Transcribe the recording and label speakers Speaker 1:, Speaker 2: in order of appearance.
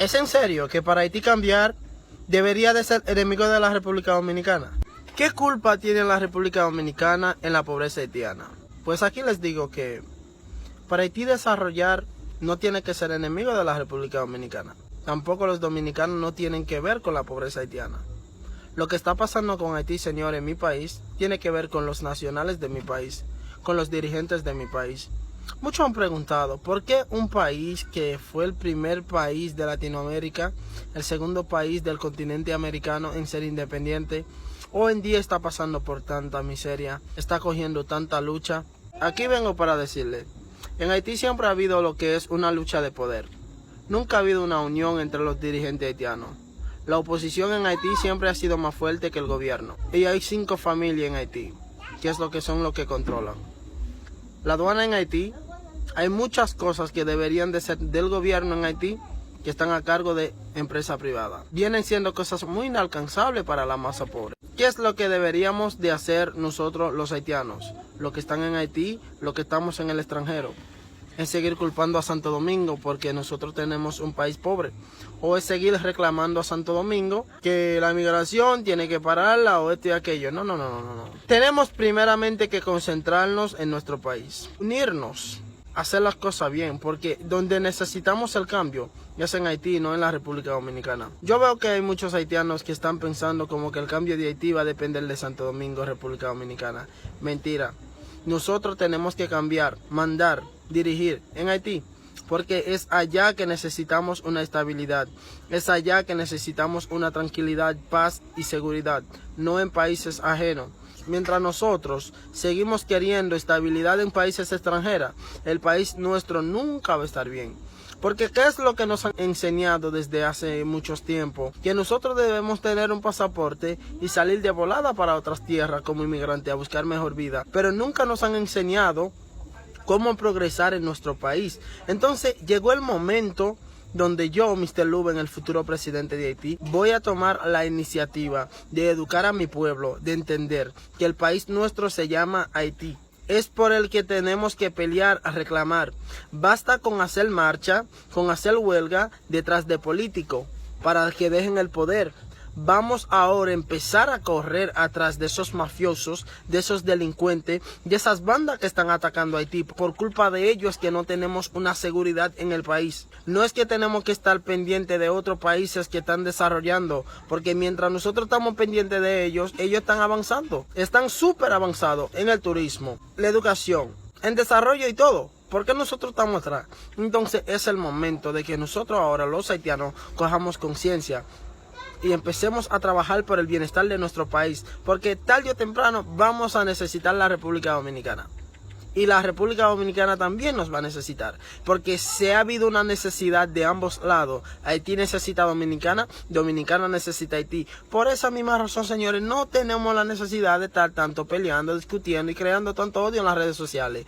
Speaker 1: ¿Es en serio que para Haití cambiar debería de ser enemigo de la República Dominicana? ¿Qué culpa tiene la República Dominicana en la pobreza haitiana? Pues aquí les digo que para Haití desarrollar no tiene que ser enemigo de la República Dominicana. Tampoco los dominicanos no tienen que ver con la pobreza haitiana. Lo que está pasando con Haití, señor, en mi país, tiene que ver con los nacionales de mi país, con los dirigentes de mi país. Muchos han preguntado, ¿por qué un país que fue el primer país de Latinoamérica, el segundo país del continente americano en ser independiente, hoy en día está pasando por tanta miseria, está cogiendo tanta lucha? Aquí vengo para decirle, en Haití siempre ha habido lo que es una lucha de poder. Nunca ha habido una unión entre los dirigentes haitianos. La oposición en Haití siempre ha sido más fuerte que el gobierno. Y hay 5 familias en Haití, que es lo que son los que controlan. La aduana en Haití, hay muchas cosas que deberían de ser del gobierno en Haití que están a cargo de empresa privada. Vienen siendo cosas muy inalcanzables para la masa pobre. ¿Qué es lo que deberíamos de hacer nosotros los haitianos? Los que están en Haití, los que estamos en el extranjero. ¿Es seguir culpando a Santo Domingo porque nosotros tenemos un país pobre? ¿O es seguir reclamando a Santo Domingo que la migración tiene que pararla o esto y aquello? No. Tenemos primeramente que concentrarnos en nuestro país. Unirnos, hacer las cosas bien, porque donde necesitamos el cambio es en Haití, no en la República Dominicana. Yo veo que hay muchos haitianos que están pensando como que el cambio de Haití va a depender de Santo Domingo, República Dominicana. Mentira. Nosotros tenemos que cambiar, mandar, dirigir en Haití, porque es allá que necesitamos una estabilidad, es allá que necesitamos una tranquilidad, paz y seguridad, no en países ajenos. Mientras nosotros seguimos queriendo estabilidad en países extranjeros, el país nuestro nunca va a estar bien. Porque ¿qué es lo que nos han enseñado desde hace muchos tiempos? Que nosotros debemos tener un pasaporte y salir de volada para otras tierras como inmigrantes a buscar mejor vida. Pero nunca nos han enseñado cómo progresar en nuestro país. Entonces llegó el momento donde yo, Mr. Luben, el futuro presidente de Haití, voy a tomar la iniciativa de educar a mi pueblo, de entender que el país nuestro se llama Haití. Es por el que tenemos que pelear, a reclamar. Basta con hacer marcha, con hacer huelga detrás de políticos para que dejen el poder. Vamos ahora a empezar a correr atrás de esos mafiosos, de esos delincuentes, de esas bandas que están atacando a Haití. Por culpa de ellos es que no tenemos una seguridad en el país. No es que tenemos que estar pendientes de otros países que están desarrollando, porque mientras nosotros estamos pendientes de ellos, ellos están avanzando. Están súper avanzados en el turismo, la educación, en desarrollo y todo. ¿Por qué nosotros estamos atrás? Entonces es el momento de que nosotros ahora, los haitianos, cojamos conciencia y empecemos a trabajar por el bienestar de nuestro país, porque tarde o temprano vamos a necesitar la República Dominicana. Y la República Dominicana también nos va a necesitar, porque se ha habido una necesidad de ambos lados. Haití necesita a Dominicana, Dominicana necesita a Haití. Por esa misma razón, señores, no tenemos la necesidad de estar tanto peleando, discutiendo y creando tanto odio en las redes sociales.